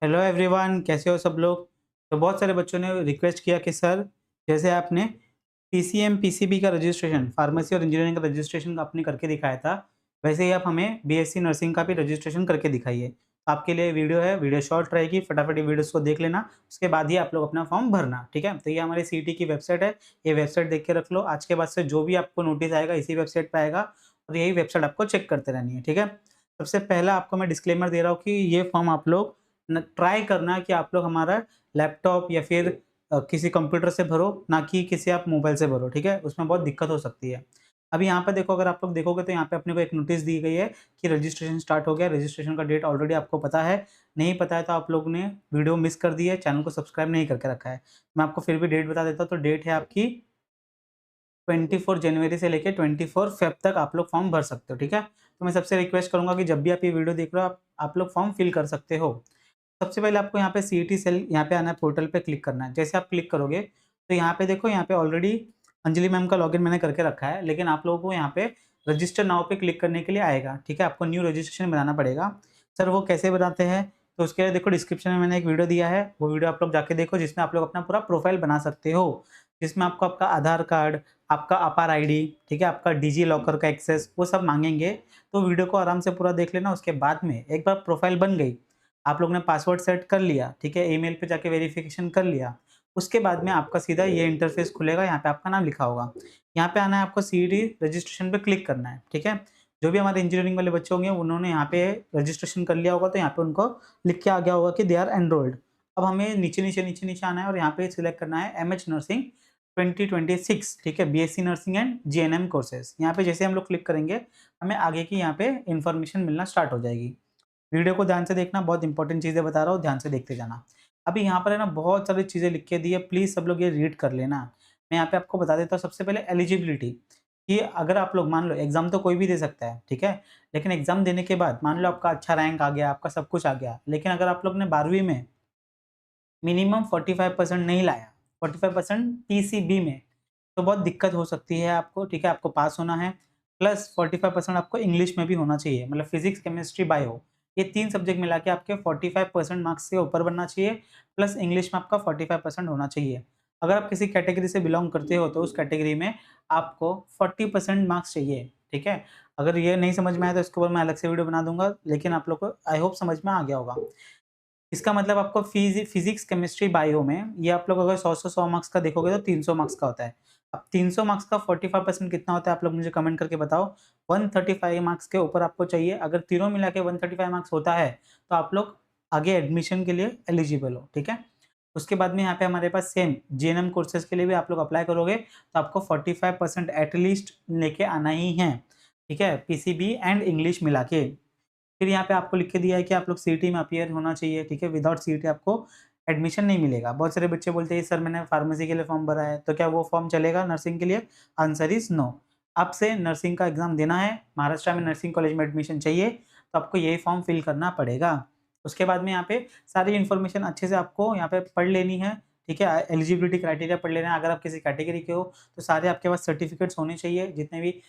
Hello everyone, कैसे हो सब लोग। तो बहुत सारे बच्चों ने रिक्वेस्ट किया कि सर, जैसे आपने पीसीएम पीसीबी का रजिस्ट्रेशन, फार्मेसी और इंजीनियरिंग का रजिस्ट्रेशन आपने करके दिखाया था, वैसे ही आप हमें बीएससी नर्सिंग का भी रजिस्ट्रेशन करके दिखाइए। तो आपके लिए वीडियो है, वीडियो शॉर्ट रहेगी, फटाफट ये वीडियोस को देख लेना, उसके बाद ही आप लोग अपना फॉर्म भरना, ठीक है। तो ये हमारी सीईटी की वेबसाइट है, ये वेबसाइट देख के रख लो। आज के बाद से जो भी आपको नोटिस आएगा इसी वेबसाइट पे आएगा और यही वेबसाइट आपको चेक करते रहनी है, ठीक है। सबसे पहला आपको मैं डिस्क्लेमर दे रहा हूँ कि ये फॉर्म आप लोग ट्राई करना कि आप लोग हमारा लैपटॉप या फिर किसी कंप्यूटर से भरो, ना कि किसी आप मोबाइल से भरो, ठीक है? उसमें बहुत दिक्कत हो सकती है। अभी यहाँ पे देखो, अगर आप लोग देखोगे तो यहाँ पे अपने को एक नोटिस दी गई है कि रजिस्ट्रेशन स्टार्ट हो गया। रजिस्ट्रेशन का डेट ऑलरेडी आपको पता है, नहीं पता है तो आप लोग ने वीडियो मिस कर दी है, चैनल को सब्सक्राइब नहीं करके रखा है। मैं आपको फिर भी डेट बता देता हूँ, तो डेट है आपकी 24 जनवरी से लेके 24 फ़ेब तक आप लोग फॉर्म भर सकते हो, ठीक है? तो मैं सबसे रिक्वेस्ट करूँगा कि जब भी आप ये वीडियो देख रहे हो, आप लोग फॉर्म फिल कर सकते हो। सबसे पहले आपको यहाँ पे सीईटी सेल यहाँ पे आना है, पोर्टल पे क्लिक करना है। जैसे आप क्लिक करोगे तो यहाँ पे देखो, यहाँ पे ऑलरेडी अंजलि मैम का लॉगिन मैंने करके रखा है, लेकिन आप लोगों को यहाँ पे रजिस्टर नाउ पे क्लिक करने के लिए आएगा, ठीक है? आपको न्यू रजिस्ट्रेशन बनाना पड़ेगा। सर वो कैसे बनाते हैं? तो उसके लिए देखो, डिस्क्रिप्शन में मैंने एक वीडियो दिया है, वो वीडियो आप लोग जाके देखो, जिसमें आप लोग अपना पूरा प्रोफाइल बना सकते हो। जिसमें आपको आपका आधार कार्ड, आपका अपार आईडी, ठीक है? आपका डिजी लॉकर का एक्सेस, वो सब माँगेंगे। तो वीडियो को आराम से पूरा देख लेना। उसके बाद में एक बार प्रोफाइल बन गई, आप लोग ने पासवर्ड सेट कर लिया, ठीक है? ईमेल पे जाके वेरिफिकेशन कर लिया। उसके बाद में आपका सीधा ये इंटरफेस खुलेगा, यहाँ पे आपका नाम लिखा होगा। यहाँ पे आना है, आपको सीईटी रजिस्ट्रेशन पे क्लिक करना है, ठीक है? जो भी हमारे इंजीनियरिंग वाले बच्चे होंगे, उन्होंने यहाँ पे रजिस्ट्रेशन कर लिया होगा, तो यहाँ पे उनको लिख के आ गया होगा कि दे आर एनरोल्ड। अब हमें नीचे-नीचे आना है और यहाँ पे सिलेक्ट करना है एमएच नर्सिंग 2026, ठीक है? BSc nursing and GNM courses. यहाँ पे जैसे हम लोग क्लिक करेंगे, हमें आगे की यहाँ पे इन्फॉर्मेशन मिलना स्टार्ट हो जाएगी। वीडियो को ध्यान से देखना, बहुत इंपॉर्टेंट चीज़ें बता रहा हूँ, ध्यान से देखते जाना। अभी यहाँ पर है ना, बहुत सारी चीज़ें लिख के दी है, प्लीज़ सब लोग ये रीड कर लेना। मैं यहाँ पे आपको बता देता हूँ, सबसे पहले एलिजिबिलिटी, कि अगर आप लोग मान लो, एग्ज़ाम तो कोई भी दे सकता है, ठीक है? लेकिन एग्ज़ाम देने के बाद मान लो आपका अच्छा रैंक आ गया, आपका सब कुछ आ गया, लेकिन अगर आप लोग ने 12वीं में मिनिमम 45% नहीं लाया, 45% पीसीबी में, तो बहुत दिक्कत हो सकती है आपको, ठीक है? आपको पास होना है, प्लस 45% आपको इंग्लिश में भी होना चाहिए, मतलब फिज़िक्स, केमिस्ट्री, बायो, ये 3 सब्जेक्ट मिला के आपके 45% मार्क्स से ऊपर बनना चाहिए, प्लस इंग्लिश में आपका 45% होना चाहिए। अगर आप किसी कैटेगरी से बिलॉन्ग करते हो, तो उस कैटेगरी में आपको 40% मार्क्स चाहिए, ठीक है? अगर ये नहीं समझ में आया तो इसके ऊपर मैं अलग से वीडियो बना दूँगा, लेकिन आप लोग को आई होप समझ में आ गया होगा। इसका मतलब आपको फिज़िक्स, केमिस्ट्री, बायो में ये आप लोग अगर 100 से 100 मार्क्स का देखोगे तो 300 मार्क्स का होता है। अब 300 मार्क्स का 45% कितना होता है, आप लोग मुझे कमेंट करके बताओ। 135 मार्क्स के ऊपर आपको चाहिए। अगर तीनों मिला के 135 मार्क्स होता है, तो आप लोग आगे एडमिशन के लिए एलिजिबल हो, ठीक है? उसके बाद में यहाँ पे हमारे पास सेम जीएनएम कोर्सेज़ के लिए भी आप लोग अप्लाई करोगे, तो आपको 45% एट लीस्ट लेके आना ही है, ठीक है? पीसीबी एंड इंग्लिश मिला के। फिर यहाँ पे आपको लिख के दिया है कि आप लोग सीईटी में अपीयर होना चाहिए, ठीक है? विदाउट सीईटी आपको एडमिशन नहीं मिलेगा। बहुत सारे बच्चे बोलते हैं, सर मैंने फार्मेसी के लिए फॉर्म भरा है, तो क्या वो फॉर्म चलेगा नर्सिंग के लिए? Answer is no. आपसे नर्सिंग का एग्ज़ाम देना है, महाराष्ट्र में नर्सिंग कॉलेज में एडमिशन चाहिए, तो आपको यही फॉर्म फिल करना पड़ेगा। उसके बाद में यहाँ पे सारी इन्फॉर्मेशन अच्छे से आपको यहाँ पे पढ़ लेनी है, ठीक है? एलिजिबिलिटी क्राइटेरिया पढ़ लेना है। अगर आप किसी कैटेगरी के हो, तो सारे आपके पास सर्टिफिकेट्स होने चाहिए, जितने भी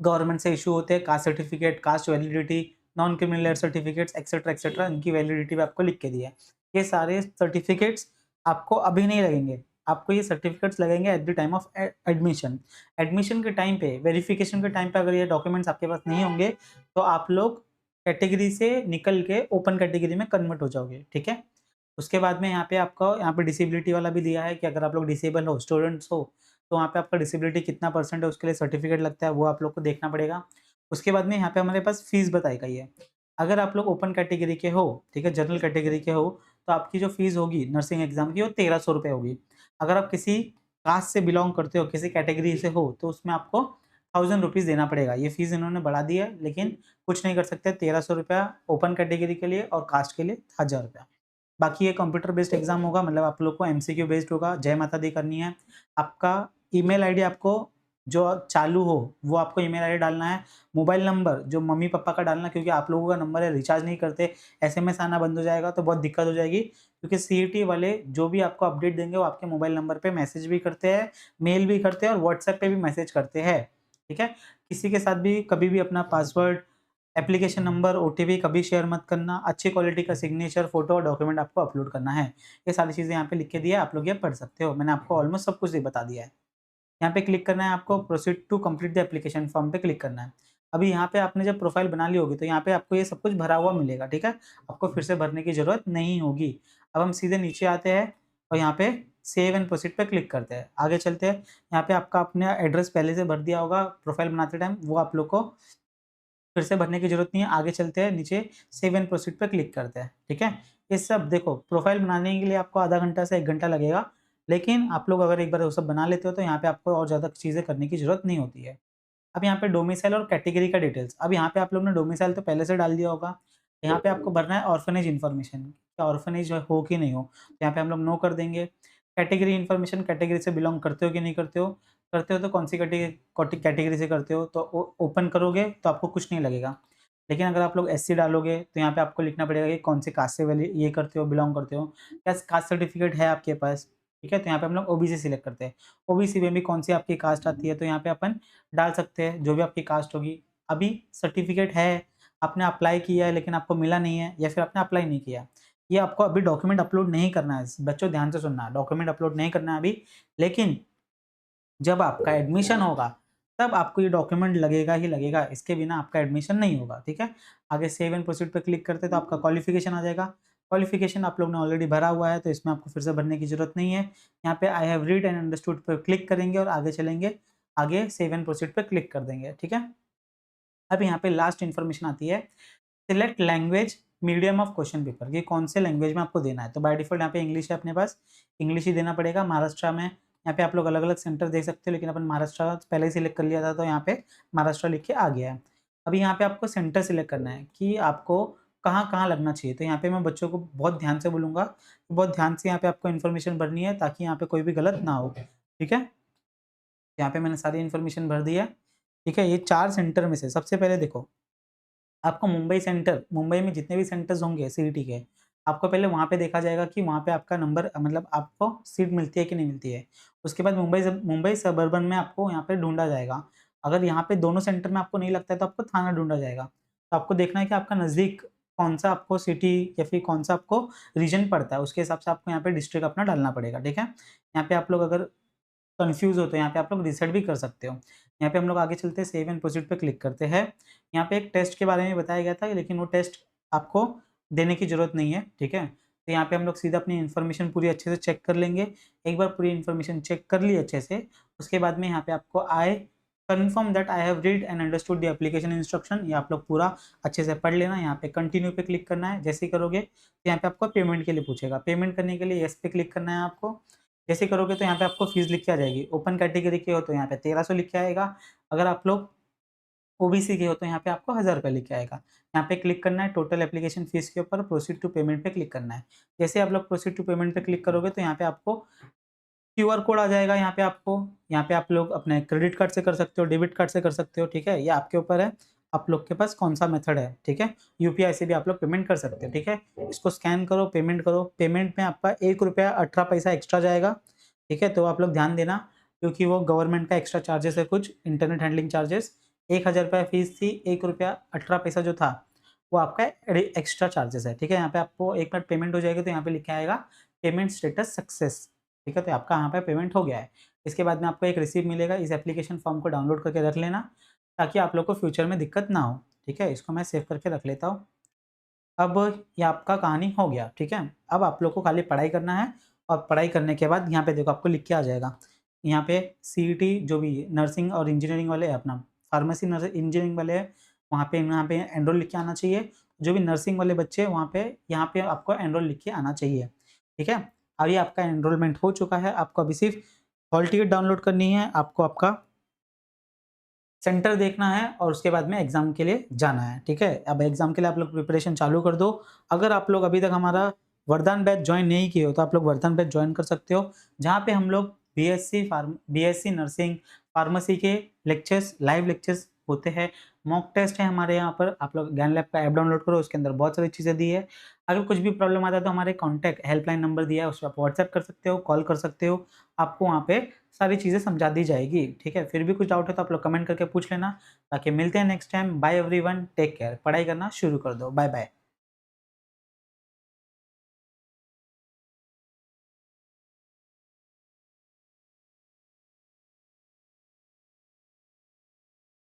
गवर्नमेंट से इश्यू होते हैं, caste certificate, cast validity, non criminal certificates etcetera etcetera, इनकी वैलिडिटी भी आपको लिख के दिया है। ये सारे सर्टिफिकेट्स आपको अभी नहीं लगेंगे, आपको ये सर्टिफिकेट्स लगेंगे at the time of admission. Admission के टाइम पे, वेरिफिकेशन के टाइम पे अगर ये डॉक्यूमेंट्स आपके पास नहीं होंगे, तो आप लोग कैटेगरी से निकल के ओपन कैटेगरी में कन्वर्ट हो जाओगे, ठीक है? उसके बाद में यहाँ पे डिसेबिलिटी वाला भी दिया है कि अगर आप लोग डिसेबल हो, स्टूडेंट्स हो, तो वहाँ पे आपका डिसेबिलिटी कितना परसेंट है, उसके लिए सर्टिफिकेट लगता है, वो आप लोग को देखना पड़ेगा। उसके बाद में यहाँ पे हमारे पास फीस बताई गई है। अगर आप लोग ओपन कैटेगरी के हो, ठीक है, जनरल कैटेगरी के हो, तो आपकी जो फीस होगी नर्सिंग एग्जाम की, वो 1300 रुपये होगी। अगर आप किसी कास्ट से बिलोंग करते हो, किसी कैटेगरी से हो, तो उसमें आपको 1000 रुपीज़ देना पड़ेगा। ये फीस इन्होंने बढ़ा दी है, लेकिन कुछ नहीं कर सकते। 1300 रुपया ओपन कैटेगरी के लिए, और कास्ट के लिए 1000 रुपया। बाकी ये कंप्यूटर बेस्ड एग्जाम होगा, मतलब आप लोग को एमसीक्यू बेस्ड होगा। जय माता दी करनी है। आपका ईमेल आईडी आपको जो चालू हो, वो आपको ईमेल आईडी डालना है। मोबाइल नंबर जो मम्मी पापा का डालना, क्योंकि आप लोगों का नंबर है, रिचार्ज नहीं करते, एसएमएस आना बंद हो जाएगा तो बहुत दिक्कत हो जाएगी। क्योंकि सीईटी वाले जो भी आपको अपडेट देंगे, वो आपके मोबाइल नंबर पे मैसेज भी करते हैं, मेल भी करते हैं और व्हाट्सएप पे भी मैसेज करते हैं, ठीक है? किसी के साथ भी कभी भी अपना पासवर्ड एप्लीकेशन नंबर, ओटीपी कभी शेयर मत करना, अच्छी क्वालिटी का सिग्नेचर, फोटो और डॉक्यूमेंट आपको अपलोड करना है। ये सारी चीज़ें यहाँ पे लिख के दिया है, आप लोग ये पढ़ सकते हो। मैंने आपको ऑलमोस्ट सब कुछ ही बता दिया है। यहाँ पे क्लिक करना है आपको, proceed to complete the application form पे क्लिक करना है। अभी यहाँ पे आपने जब प्रोफाइल बना ली होगी तो यहाँ पे आपको ये सब कुछ भरा हुआ मिलेगा, ठीक है? आपको फिर से भरने की ज़रूरत नहीं होगी। अब हम सीधे नीचे आते हैं और यहाँ पे सेव एंड प्रोसीड पे क्लिक करते हैं। आगे चलते हैं, यहाँ पे आपका आपने एड्रेस पहले से भर दिया होगा प्रोफाइल बनाते टाइम, वो आप लोग को फिर से भरने की ज़रूरत नहीं है। आगे चलते हैं, नीचे सेव एंड प्रोसीड पे क्लिक करते हैं, ठीक है? ये सब देखो प्रोफाइल बनाने के लिए आपको आधा घंटा से 1 घंटा लगेगा, लेकिन आप लोग अगर एक बार वो सब बना लेते हो तो यहाँ पे आपको और ज़्यादा चीज़ें करने की ज़रूरत नहीं होती है। अब यहाँ पे डोमिसाइल और कैटेगरी का डिटेल्स, अब यहाँ पे आप लोग ने डोमिसाइल तो पहले से डाल दिया होगा। यहाँ पे आपको भरना है ऑर्फनेज इन्फॉर्मेशन, क्या ऑर्फनेज हो कि नहीं हो, तो यहाँ पे हम लोग नो कर देंगे। कैटेगरी इन्फॉर्मेशन, कैटेगरी से बिलॉन्ग करते हो कि नहीं करते हो, करते हो तो कौन सी कैटेगरी से करते हो, तो ओपन करोगे तो आपको कुछ नहीं लगेगा। लेकिन अगर आप लोग एससी डालोगे तो यहाँ पे आपको लिखना पड़ेगा कि कौन से कास्ट से वाले ये करते हो, बिलॉन्ग करते हो, क्या कास्ट सर्टिफिकेट है आपके पास, ठीक है? तो यहाँ पे हम लोग ओबीसी सिलेक्ट करते हैं। ओबीसी में भी कौन सी आपकी कास्ट आती है, तो यहाँ पे अपन डाल सकते हैं जो भी आपकी कास्ट होगी। अभी सर्टिफिकेट है, आपने अप्लाई किया है लेकिन आपको मिला नहीं है, या फिर आपने अप्लाई नहीं किया, ये आपको अभी डॉक्यूमेंट अपलोड नहीं करना है। बच्चों ध्यान से सुनना, डॉक्यूमेंट अपलोड नहीं करना है अभी, लेकिन जब आपका एडमिशन होगा, तब आपको ये डॉक्यूमेंट लगेगा ही लगेगा, इसके बिना आपका एडमिशन नहीं होगा, ठीक है? आगे सेव एंड प्रोसीड पे क्लिक करते हैं तो आपका क्वालिफिकेशन आ जाएगा। क्वालिफिकेशन आप लोग ने ऑलरेडी भरा हुआ है, तो इसमें आपको फिर से भरने की ज़रूरत नहीं है। यहाँ पे I have read and understood पे क्लिक करेंगे और आगे चलेंगे, आगे सेव एंड प्रोसीड पे क्लिक कर देंगे, ठीक है? अब यहाँ पे लास्ट इन्फॉर्मेशन आती है, select language medium of question paper, कि कौन से लैंग्वेज में आपको देना है। तो बाय डिफ़ॉल्ट यहाँ पे इंग्लिश है अपने पास, इंग्लिश ही देना पड़ेगा। महाराष्ट्र में यहाँ पे आप लोग अलग-अलग सेंटर देख सकते हो, लेकिन अपन महाराष्ट्र पहले ही सिलेक्ट कर लिया था, तो यहाँ पे महाराष्ट्र लिख के आ गया है। अभी यहाँ पे आपको सेंटर सिलेक्ट करना है कि आपको कहाँ-कहाँ लगना चाहिए। तो यहाँ पे मैं बच्चों को बहुत ध्यान से बोलूँगा, बहुत ध्यान से यहाँ पे आपको इन्फॉर्मेशन भरनी है ताकि यहाँ पे कोई भी गलत ना हो, ठीक है? यहाँ पे मैंने सारी इन्फॉर्मेशन भर दी है, ठीक है? ये 4 सेंटर में से सबसे पहले देखो, आपको मुंबई सेंटर, मुंबई में जितने भी सेंटर्स होंगे सीईटी के, आपको पहले वहाँ पे देखा जाएगा कि वहाँ पे आपका नंबर मतलब आपको सीट मिलती है कि नहीं मिलती है। उसके बाद मुंबई सबअर्बन में आपको यहाँ पे ढूँढा जाएगा। अगर यहाँ पे दोनों सेंटर में आपको नहीं लगता है तो आपको थाना ढूँढा जाएगा। तो आपको देखना है कि आपका नज़दीक कौन-सा आपको सिटी या फिर कौन-सा आपको रीजन पड़ता है, उसके हिसाब से आपको यहाँ पे डिस्ट्रिक्ट अपना डालना पड़ेगा, ठीक है? यहाँ पे आप लोग अगर कन्फ्यूज़ हो तो यहाँ पे आप लोग रीसेट भी कर सकते हो। यहाँ पे हम लोग आगे चलते हैं, सेव एंड प्रोसीड पे क्लिक करते हैं। यहाँ पे एक टेस्ट के बारे में बताया गया था, लेकिन वो टेस्ट आपको देने की ज़रूरत नहीं है, ठीक है? तो यहाँ पे हम लोग सीधा अपनी इन्फॉर्मेशन पूरी अच्छे से चेक कर लेंगे। एक बार पूरी इन्फॉर्मेशन चेक कर ली अच्छे से, उसके बाद में यहाँ पे आपको I confirm that I have read and understood the application instruction, ये आप लोग पूरा अच्छे से पढ़ लेना। यहाँ पे कंटिन्यू पे क्लिक करना है। जैसे ही करोगे तो यहाँ पे आपको पेमेंट के लिए पूछेगा। पेमेंट करने के लिए येस पे क्लिक करना है आपको। जैसे करोगे तो यहाँ पे आपको फीस लिख के आ जाएगी। ओपन कैटेगरी के हो तो यहाँ पे 1300 लिख के आएगा। अगर आप लोग ओबीसी के हो तो यहाँ पे आपको ₹1000 लिख के आएगा। यहाँ पे क्लिक करना है टोटल एप्लीकेशन फीस के ऊपर, प्रोसीड टू पेमेंट पे क्लिक करना है। जैसे आप लोग प्रोसीड टू पेमेंट पे क्लिक करोगे तो यहाँ पे आपको क्यूआर कोड आ जाएगा। यहाँ पे आप लोग अपने क्रेडिट कार्ड से कर सकते हो, डेबिट कार्ड से कर सकते हो, ठीक है? ये आपके ऊपर है, आप लोग के पास कौन-सा मेथड है, ठीक है? यूपीआई से भी आप लोग पेमेंट कर सकते हो, ठीक है? इसको स्कैन करो, पेमेंट करो। पेमेंट में आपका ₹1.18 एक्स्ट्रा जाएगा, ठीक है? तो आप लोग ध्यान देना, क्योंकि वो गवर्नमेंट का एक्स्ट्रा चार्जेस है कुछ, इंटरनेट हैंडलिंग चार्जेस। ₹1000 फीस थी, ₹1.18 जो था, वो आपका एक्स्ट्रा चार्जेस है, ठीक है? यहाँ पे आपको एक बार पेमेंट हो जाएगी तो यहाँ पे लिखा आएगा पेमेंट स्टेटस सक्सेस। ठीक है? तो आपका यहाँ पे पेमेंट हो गया है। इसके बाद में आपको एक रिसीप्ट मिलेगा, इस एप्लीकेशन फॉर्म को डाउनलोड करके रख लेना, ताकि आप लोग को फ्यूचर में दिक्कत ना हो। ठीक है? इसको मैं सेव करके रख लेता हूँ। अब ये आपका कहानी हो गया, ठीक है? अब आप लोग को खाली पढ़ाई करना है, और पढ़ाई करने के बाद यहाँ पे देखो आपको लिख के आ जाएगा। यहाँ पे सीईटी जो भी नर्सिंग और इंजीनियरिंग वाले अपना फार्मेसी इंजीनियरिंग वाले हैं, यहाँ पे एनरोल लिख के आना चाहिए। जो भी नर्सिंग वाले बच्चे हैं वहाँ पे यहाँ पे आपको एनरोल लिख के आना चाहिए। ठीक है? अभी आपका एनरोलमेंट हो चुका है, आपको अभी सिर्फ हॉल टिकट डाउनलोड करनी है, आपको आपका सेंटर देखना है और उसके बाद में एग्ज़ाम के लिए जाना है, ठीक है? अब एग्ज़ाम के लिए आप लोग प्रिपरेशन चालू कर दो। अगर आप लोग अभी तक हमारा वरदान बैच जॉइन नहीं किए हो, तो आप लोग वरदान बैच जॉइन कर सकते हो, जहाँ पे हम लोग बीएससी नर्सिंग, फार्मेसी के लेक्चर्स, लाइव लेक्चर्स होते हैं। मॉक टेस्ट है हमारे यहाँ पर, आप लोग ज्ञान लैब का ऐप डाउनलोड करो, उसके अंदर बहुत सारी चीज़ें दी है। अगर कुछ भी प्रॉब्लम आता है तो हमारे कॉन्टैक्ट हेल्पलाइन नंबर दिया है, उस पे आप व्हाट्सएप कर सकते हो, कॉल कर सकते हो, आपको वहाँ पे सारी चीज़ें समझा दी जाएगी, ठीक है? फिर भी कुछ डाउट है तो आप लोग कमेंट करके पूछ लेना, बाकी मिलते हैं next time. Bye everyone, take care, पढ़ाई करना शुरू कर दो। Bye bye.